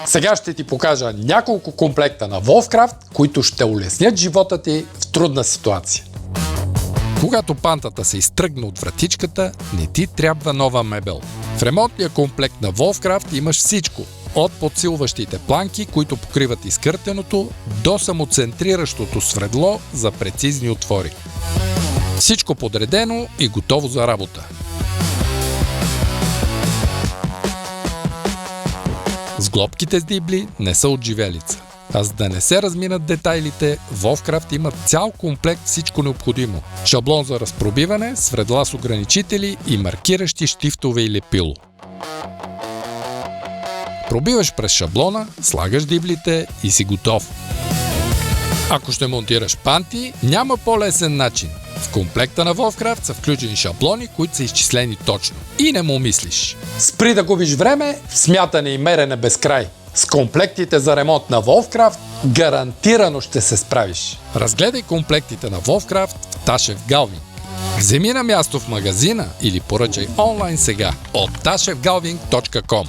Сега ще ти покажа няколко комплекта на Wolfcraft, които ще улеснят живота ти в трудна ситуация. Когато пантата се изтръгне от вратичката, не ти трябва нова мебел. В ремонтния комплект на Wolfcraft имаш всичко. От подсилващите планки, които покриват изкъртеното, до самоцентриращото свредло за прецизни отвори. Всичко подредено и готово за работа. Сглобките с дибли не са от живелица. А за да не се разминат детайлите, Wolfcraft има цял комплект всичко необходимо. Шаблон за разпробиване, свредла с ограничители и маркиращи щифтове и лепило. Пробиваш през шаблона, слагаш диблите и си готов. Ако ще монтираш панти, няма по-лесен начин. В комплекта на Wolfcraft са включени шаблони, които са изчислени точно. И не му мислиш. Спри да губиш време в смятане и мерене без край. С комплектите за ремонт на Wolfcraft гарантирано ще се справиш. Разгледай комплектите на Wolfcraft в Ташев Галвинг. Вземи на място в магазина или поръчай онлайн сега от tashevgalving.com.